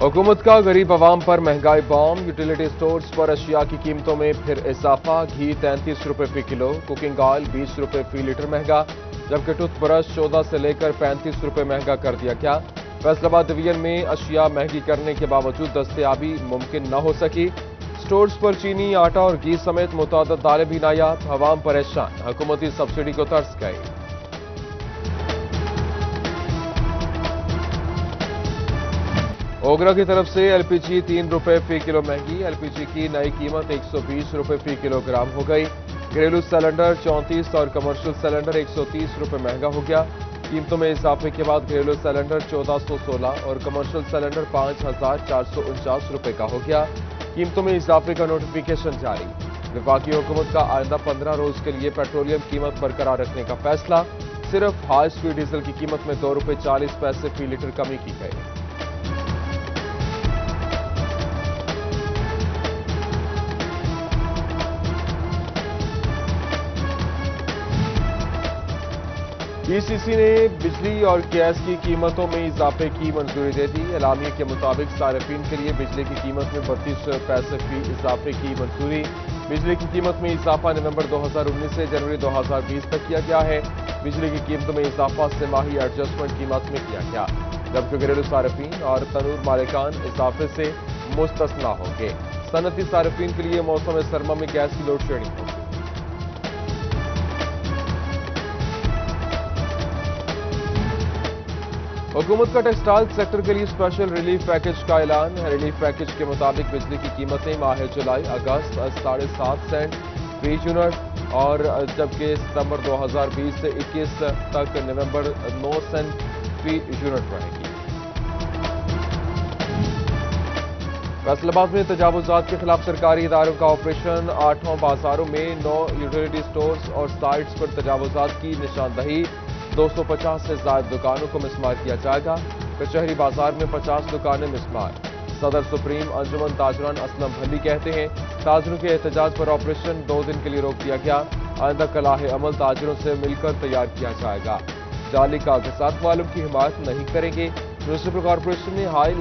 हुकूमत का गरीब आवाम पर महंगाई बॉम्ब। यूटिलिटी स्टोर्स पर अशिया की कीमतों में फिर इजाफा। घी 33 रुपए फी किलो, कुकिंग ऑयल 20 रुपए फी लीटर महंगा, जबकि टूथब्रश 14 से लेकर 35 रुपए महंगा कर दिया गया। फैसलाबाद डिवीजन में अशिया महंगी करने के बावजूद दस्तयाबी मुमकिन न हो सकी। स्टोर्स पर चीनी, आटा और घी समेत मुतअद्दिद दालें भी नायाब। अवाम परेशान, हुकूमती सब्सिडी को तरस गई। ओगरा की तरफ से एलपीजी 3 रुपए फी किलो महंगी। एलपीजी की नई कीमत 120 रुपए फी किलोग्राम हो गई। घरेलू सिलेंडर 34 और कमर्शियल सिलेंडर 130 रुपए महंगा हो गया। कीमतों में इजाफे के बाद घरेलू सिलेंडर 1416 और कमर्शियल सिलेंडर 5449 रुपए का हो गया। कीमतों में इजाफे का नोटिफिकेशन जारी। वफाकी हुकूमत का आइंदा 15 रोज के लिए पेट्रोलियम कीमत बरकरार रखने का फैसला। सिर्फ हाई स्पीड डीजल की कीमत में 2 रुपए 40 पैसे फी लीटर कमी की गई। ईसीसी ने बिजली और गैस की कीमतों में इजाफे की मंजूरी दे दी। एलामिया के मुताबिक सार्फिन के लिए बिजली की कीमत में 32 पैसे फी इजाफे की मंजूरी। बिजली की कीमत में इजाफा नवंबर 2019 से जनवरी 2020 तक किया गया है। बिजली की कीमतों में इजाफा से माही एडजस्टमेंट कीमत में किया गया, जबकि घरेलू सार्फिन और तनूर मालिकान इजाफे से मुस्तस्ना होंगे। सनती सार्फिन के लिए मौसम सरमा में गैस की लोड शेडिंग होगी। हुकूमत का टेक्सटाइल सेक्टर के लिए स्पेशल रिलीफ पैकेज का ऐलान। रिलीफ पैकेज के मुताबिक बिजली की कीमतें माह जुलाई अगस्त 7.5 सेंट फी यूनिट और जबकि सितंबर 2020 से 21 तक नवंबर 9 सेंट फी यूनिट रहेगी। फैसलाबाद में तजावुजात के खिलाफ सरकारी इदारों का ऑपरेशन। 8 बाजारों में 9 यूटिलिटी स्टोर्स और साइट्स पर तजावुजात की निशानदही। 250 से ज्यादा दुकानों को मिसमार किया जाएगा। कचहरी बाजार में 50 दुकानें मिसमार। सदर सुप्रीम अंजुमन ताजरान असलम भल्ली कहते हैं, ताजरों के एहतजाज पर ऑपरेशन 2 दिन के लिए रोक दिया गया। आइंदा कलाहे अमल ताजरों से मिलकर तैयार किया जाएगा। जाली कागजात वालों की हिमायत नहीं करेंगे। म्यूनिसिपल कॉरपोरेशन ने हाई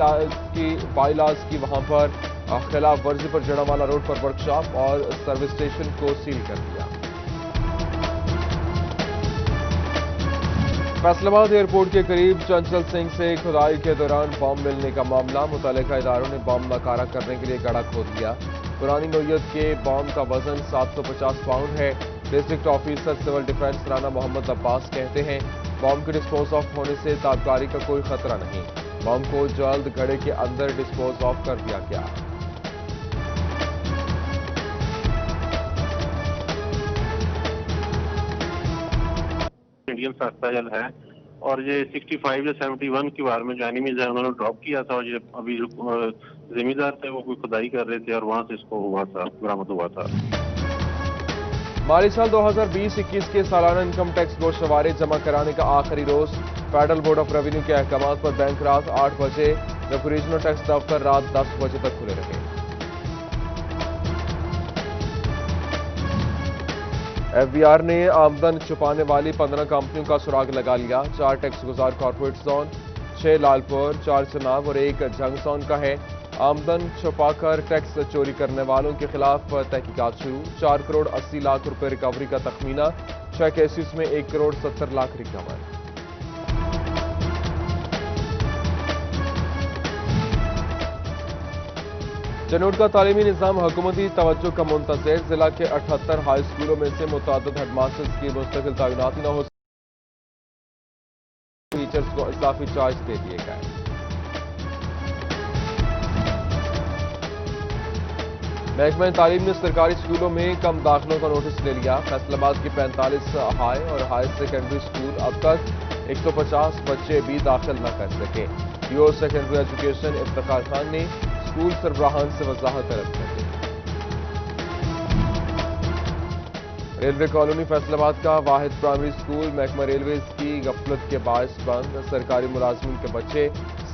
की बाईलाज की वहां पर खिलाफ वर्जी पर जड़ावाला रोड पर वर्कशॉप और सर्विस स्टेशन को सील कर दिया। फैसलाबाद एयरपोर्ट के करीब चंचल सिंह से खुदाई के दौरान बम मिलने का मामला। मुतल्लिका इदारों ने बम नकारा करने के लिए गड्ढा खोद दिया। पुरानी नौयत के बम का वजन 750 पाउंड है। District officer civil defence Rana Mohammad Abbas कहते हैं, बम के डिस्पोज ऑफ होने से ताबकारी का कोई खतरा नहीं। बम को जल्द गड्ढे के अंदर डिस्पोज ऑफ कर दिया गया। इंडियन सस्ता जल है और ये 65 या 71 की बार में जो एनिमीज है उन्होंने ड्रॉप किया था और ये अभी जिम्मेदार थे वो कोई खुदाई कर रहे थे और वहां से इसको हुआ था, बरामद हुआ था। माली साल 2020-21 के सालाना इनकम टैक्स गोशवारे जमा कराने का आखिरी रोज। फेडरल बोर्ड ऑफ रेवेन्यू के अहकामात पर बैंक रात 8 बजे जबकि रीजनल टैक्स दफ्तर रात 10 बजे तक खुले रहे। एफबीआर ने आमदन छुपाने वाली 15 कंपनियों का सुराग लगा लिया। 4 टैक्स गुजार कॉर्पोरेट जोन, 6 लालपुर, 4 चनाब और 1 जंग जोन का है। आमदन छुपाकर टैक्स चोरी करने वालों के खिलाफ तहकीकात शुरू। 4 करोड़ 80 लाख रुपए रिकवरी का तखमीना। 6 केसेस में 1 करोड़ 70 लाख रिकवर। जनूड का तालीमी निज़ाम हुकूमती तवज्जो का मुंतज़िर। जिला के 78 हाई स्कूलों में से मुतअद्दिद हेडमास्टर्स की मुस्तकिल तैनाती न हो सकी। टीचर्स को इजाफी चार्ज दे दिए गए। महकमा तालीम ने सरकारी स्कूलों में कम दाखिलों का नोटिस ले लिया। फैसलाबाद के 45 हाई और हायर सेकेंडरी स्कूल अब तक 150 बच्चे भी दाखिल न कर सके। यूओ सेकेंडरी एजुकेशन इफ्तिखार खान ने स्कूल सरबराहान से वजाहत तलब कर दी। रेलवे कॉलोनी फैसलाबाद का वाहिद प्राइमरी स्कूल महकमा रेलवेज की गफलत के बायस बंद। सरकारी मुलाजमीन के बच्चे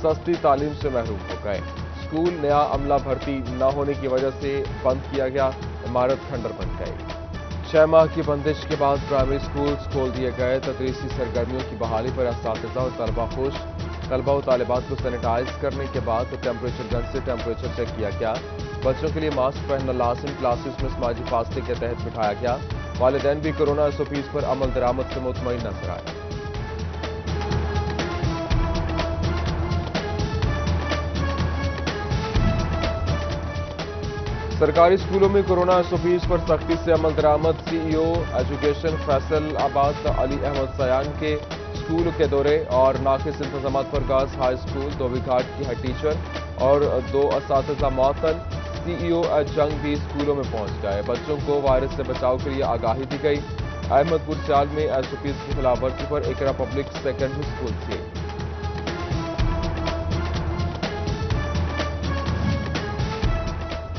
सस्ती तालीम से महरूम हो गए। स्कूल नया अमला भर्ती न होने की वजह से बंद किया गया। इमारत खंडर बन गई। 6 माह की बंदिश के बाद प्राइमरी स्कूल्स खोल दिए गए। तदरीसी सरगर्मियों की बहाली पर असातिज़ा और तलबा खुश। طلبہ و طالبات کو سینیٹائز کرنے کے بعد ٹیمپریچر گن سے ٹیمپریچر چیک کیا گیا۔ بچوں کے لیے ماسک پہننا لازم، کلاسز میں سماجی فاصلے کے تحت بٹھایا گیا۔ والدین بھی کورونا SOPs پر عمل درآمد سے مطمئن نظر آئے۔ سرکاری اسکولوں میں کورونا SOPs پر سختی سے عمل درآمد۔ CEO ایجوکیشن فیصل آباد علی احمد سیان کے اسکول کے دورے اور ناقص انتظامات پر گرلز ہائی اسکول دھوبی گھاٹ کی ہیڈ ٹیچر اور 2 اساتذہ معطل۔ CEO جنگ بھی اسکولوں میں پہنچ گئے، بچوں کو وائرس سے بچاؤ کے لیے آگاہی دی گئی۔ احمد پور سیال میں SOPs کی خلاف ورزی پر اقرا پبلک سیکنڈری اسکول سے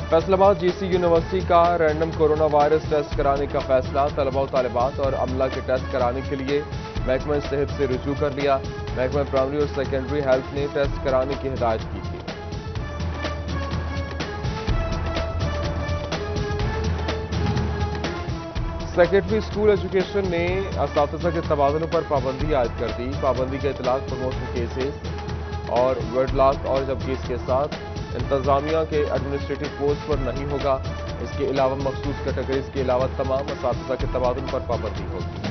فیصل آباد GC یونیورسٹی کا رینڈم کورونا وائرس ٹیسٹ کرانے کا فیصلہ۔ طلبہ و طالبات اور عملہ کے ٹیسٹ کرانے کے لیے محکمہ صحت سے رجوع کر لیا۔ محکمہ پرائمری اور سیکنڈری ہیلتھ نے ٹیسٹ کرانے کی ہدایت کی تھی۔ سیکرٹری اسکول ایجوکیشن نے اساتذہ کے تبادلوں پر پابندی عائد کر دی۔ پابندی کا اطلاق پروموشن کیسز اور ویڈ لاک اور جبکہ اس کے ساتھ انتظامیہ کے ایڈمنسٹریٹو پوسٹ پر نہیں ہوگا۔ اس کے علاوہ مخصوص کیٹیگریز کے علاوہ تمام اساتذہ کے تبادل پر پابندی ہوگی۔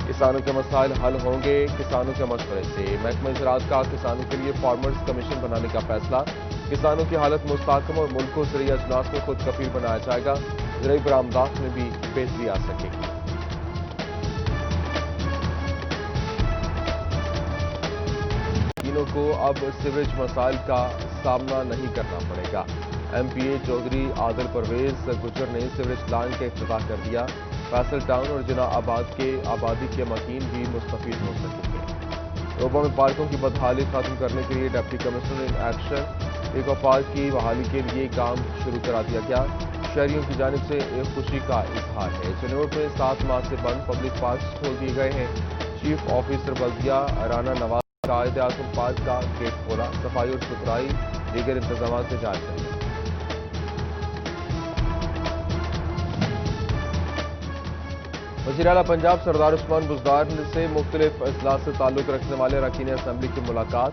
کسانوں کے مسائل حل ہوں گے کسانوں کے مشورے سے۔ محکمہ زراعت کا کسانوں کے لیے فارمرز کمیشن بنانے کا فیصلہ۔ کسانوں کی حالت مستحکم اور ملک کو زرعی اجناس میں خود کفیل بنایا جائے گا۔ زرعی برآمدات میں بھی بہتری آ سکے گی۔ کو اب سیوریج مسائل کا سامنا نہیں کرنا پڑے گا۔ MPA چودھری عادل پرویز گجر نے سیوریج لائن کا افتتاح کر دیا۔ فیصل ٹاؤن اور جناح آباد کے آبادی کے مکین بھی مستفید ہو سکیں گے۔ روبہ میں پارکوں کی بدحالی ختم کرنے کے لیے deputy commissioner in action. Eco park کی بحالی کے لیے کام شروع کرا دیا گیا۔ شہریوں کی جانب سے ایک خوشی کا اظہار ہے۔ چنوٹ میں 7 ماہ سے بند پبلک پارکس کھول دیے گئے ہیں۔ چیف آفیسر بلدیہ رانا نواز قائد اعظم پارک کا گیٹ کھولا، صفائی اور ستھرائی دیگر انتظامات سے جائزہ لیا۔ وزیر اعلیٰ پنجاب سردار عثمان بزدار سے مختلف اضلاع سے تعلق رکھنے والے اراکین اسمبلی کی ملاقات۔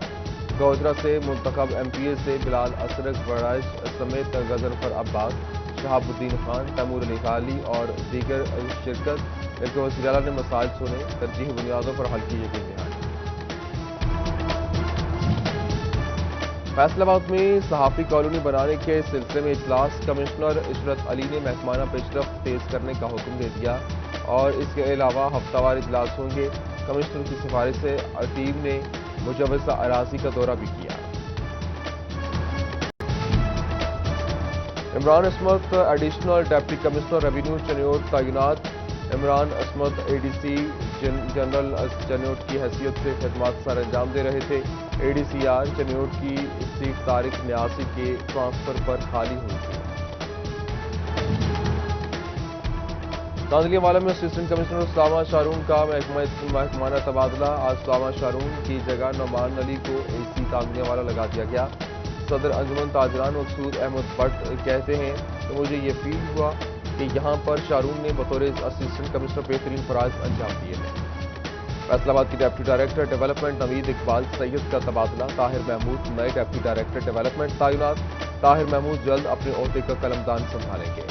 گوجرا سے منتخب MPA سے بلال اسرق وڑائچ سمیت غضنفر عباس، شہاب الدین خان، تیمور علی خالی اور دیگر شرکت۔ جبکہ وزیر اعلیٰ نے مسائل سنے، ترجیحی بنیادوں پر حل کی یقین دہانی۔ فیصل آباد میں صحافی کالونی بنانے کے سلسلے میں اجلاس۔ کمشنر عشرت علی نے محکمانہ پیش رفت تیز کرنے کا حکم دے دیا اور اس کے علاوہ ہفتہ وار اجلاس ہوں گے۔ کمشنر کی سفارش سے ٹیم نے مجوزہ اراضی کا دورہ بھی کیا۔ عمران عصمت additional deputy commissioner revenue Chiniot تعینات۔ عمران عصمت ADC جنرل چنوٹ کی حیثیت سے خدمات سر انجام دے رہے تھے۔ ADCR چنوٹ کی سیٹ طارق نیاسی کے ٹرانسفر پر خالی ہوئی تھی۔ کاندھلیہ والا میں اسسٹنٹ کمشنر اسامہ شارون کا محکمانہ تبادلہ۔ آج اسامہ شارون کی جگہ نعمان علی کو AC کاندھلیہ والا لگا دیا گیا۔ صدر انجمن تاجران مقصود احمد بٹ کہتے ہیں کہ مجھے یہ فیل ہوا کہ یہاں پر شارون نے بطور اسسٹنٹ کمشنر بہترین فرائض انجام دیے ہیں۔ فیصل آباد کی ڈپٹی ڈائریکٹر ڈیولپمنٹ نوید اقبال سید کا تبادلہ۔ طاہر محمود نئے ڈپٹی ڈائریکٹر ڈیولپمنٹ تعینات۔ طاہر محمود جلد اپنے عہدے کا قلمدان سنبھالیں گے۔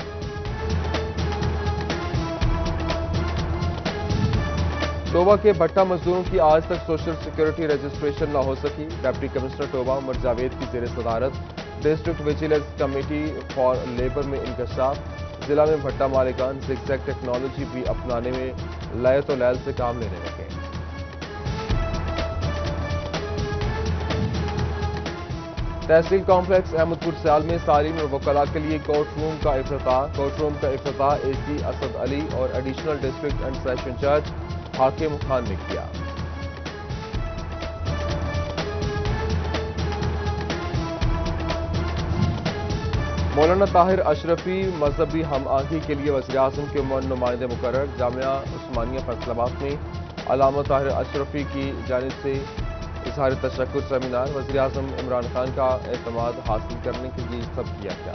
ٹوبہ کے بھٹا مزدوروں کی آج تک سوشل سیکورٹی رجسٹریشن نہ ہو سکی۔ ڈپٹی کمشنر ٹوبہ عمر جاوید کی زیر صدارت district vigilance committee for labour میں انکشاف۔ ضلع میں بھٹا مالکان زگ زیگ ٹیکنالوجی بھی اپنانے میں لیت و لیل سے کام لینے لگے۔ تحصیل کمپلیکس احمد پور سیال میں سالین اور وکلاء کے لیے کورٹ روم کا افتتاح۔ کورٹ روم کا افتتاح AC اسد علی اور ایڈیشنل ڈسٹرکٹ اینڈ سیشن جج حاکم خان نے کیا۔ مولانا طاہر اشرفی مذہبی ہم آہنگی کے لیے وزیر اعظم کے نمائندے مقرر۔ جامعہ عثمانیہ فیصل آباد میں علامہ طاہر اشرفی کی جانب سے اظہار تشکر سیمینار۔ وزیر اعظم عمران خان کا اعتماد حاصل کرنے کے لیے سب کیا گیا۔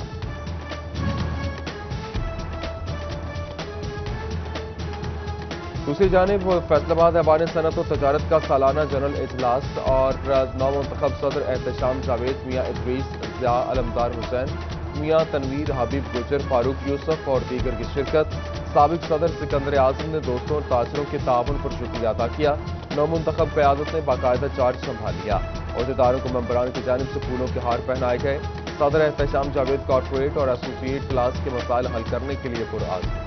दूसरी जानिब फैसलाबाद ऐवान सनत और तजारत का सालाना जनरल इजलास और नौमुंतखब सदर एहतशाम जावेद, मियाँ इदरीस, ज़िया अलमदार हुसैन, मियाँ तनवीर, हबीब गुजर, फारूक यूसुफ और दीगर की शिरकत। साबिक सदर सिकंदर आजम ने दोस्तों और ताजरों के ताउन पर शुक्रिया अदा किया। नौमुंतखब क़यादत ने बाकायदा चार्ज संभाल लिया। अहदेदारों को मेंबरान की जानिब से फूलों के हार पहनाए गए। सदर एहतशाम जावेद कॉर्पोरेट और एसोसिएट क्लास के मसाइल हल करने के लिए पुरआज़म।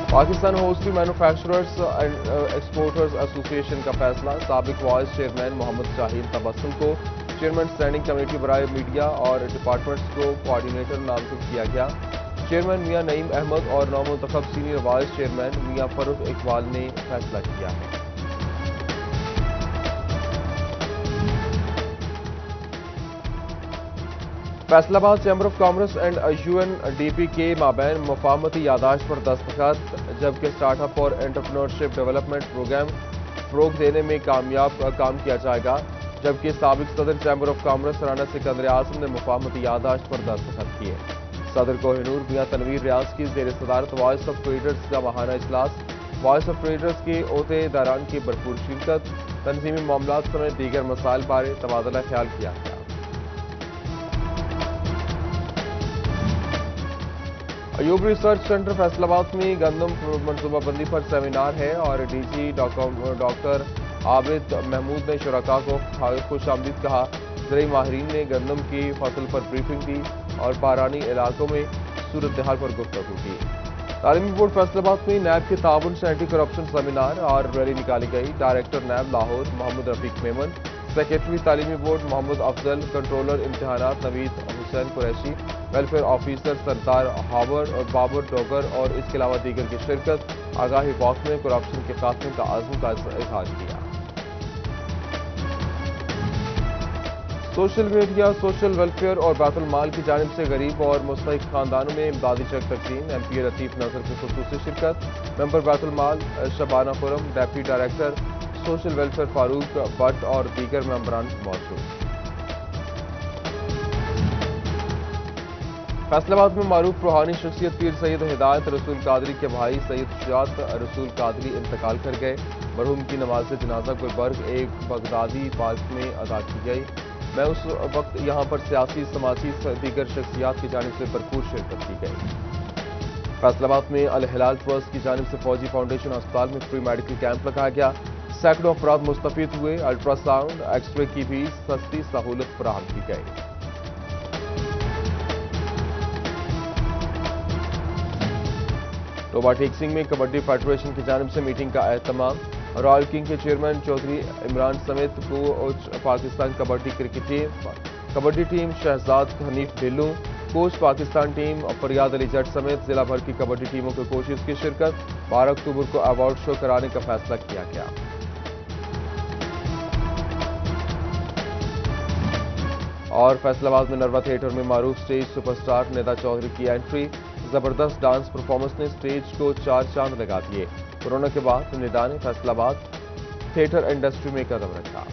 Pakistan hosiery manufacturers and exporters association का फैसला। साबिक वाइस चेयरमैन मोहम्मद शाहीन तबस्सुम को चेयरमैन स्टैंडिंग कमेटी बराए मीडिया और डिपार्टमेंट्स को कोऑर्डिनेटर नामजद किया गया। चेयरमैन मियाँ नईम अहमद और नौमुंतखब सीनियर वाइस चेयरमैन मियाँ फरूख इकबाल ने फैसला किया है। Faisalabad chamber of commerce and UNDP के माबैन मुफाहमती यादाश्त पर दस्तखत, जबकि स्टार्टअप और एंटरप्रेन्योरशिप डेवलपमेंट प्रोग्राम फरोग देने में कामयाब काम किया जाएगा। जबकि साबिक सदर chamber of commerce Rana Sikandar Azam ने मुफाहमती यादाश्त पर दस्तखत किए। सदर कोहिनूर मियाँ तनवीर रियाज की ज़ेर सदारत वॉइस ऑफ ट्रेडर्स का माहाना इजलास। वॉइस ऑफ ट्रेडर्स के ओहदेदारान की भरपूर शिरकत। तंजीमी मामलात समेत दीगर मसाइल बारे तबादला ख्याल किया गया। अयूब रिसर्च सेंटर फैसलाबाद में गंदम मनसूबाबंदी पर सेमिनार है और डीजी डॉक्टर आबिद महमूद ने शुरका को खुशामदीद कहा। ज़राई माहिरीन ने गंदम की फसल पर ब्रीफिंग दी और बारानी इलाकों में सूरत हाल पर गुफ्तगू की। तालीमी बोर्ड फैसलाबाद में नैब के ताउन से एंटी करप्शन सेमिनार और रैली निकाली गई। Director NAB Lahore Mohammad Rafiq Memon, secretary तालीमी बोर्ड मोहम्मद अफजल, कंट्रोलर इम्तिहानात नवीद हुसैन कुरैशी, वेलफेयर ऑफिसर सरदार हावर और बाबर डोगर और इसके अलावा दीगर की शिरकत। आगाही वॉक में करप्शन के खात्मे का आज़म का इजहार किया। सोशल मीडिया, सोशल वेलफेयर और बैतुल माल की जानिब से गरीब और मुस्तहिक खानदानों में इमदादी चेक तकसीम। एमपी लतीफ नजर की खुसूसी शिरकत। Member Baitul Mal Shabana Khurram, deputy director social welfare Farooq Bhatt और दीगर मेंबरान मौजूद। फैसलाबाद में मारूफ रूहानी शख्सियत पीर सैयद हिदायत रसूल कादरी के भाई सैयद शुजात रसूल कादरी इंतकाल कर गए। मरहूम की नमाज जनाजा गुलबर्ग एक बगदादी पार्क में अदा की गई। मैं उस वक्त यहां पर सियासी समाजी दीगर शख्सियात की जानिब से भरपूर शिरकत की गई। फैसलाबाद में अल हिलाल ट्रस्ट की जानिब से फौजी फाउंडेशन अस्पताल में फ्री मेडिकल कैंप लगाया गया। सैकड़ों अफराद मुस्तफीद हुए। अल्ट्रासाउंड, एक्सरे की भी सस्ती सहूलत फराहम की गई। टोबा टेक सिंह में कबड्डी फेडरेशन की जानिब से मीटिंग का एहतमाम। रॉयल किंग के चेयरमैन चौधरी इमरान समेत coach Pakistan kabaddi team Shahzad Hanif Dhillu, coach Pakistan team Faryad Ali जट समेत जिला भर की कबड्डी टीमों के कोचेस की शिरकत। 12 अक्टूबर को अवार्ड शो कराने का फैसला किया गया। और फैसलाबाद में नरवा थिएटर में मारूफ स्टेज सुपरस्टार निदा चौधरी की एंट्री। जबरदस्त डांस परफॉर्मेंस ने स्टेज को 4 चांद लगा दिए। कोरोना के बाद निदा ने फैसलाबाद थिएटर इंडस्ट्री में कदम रखा।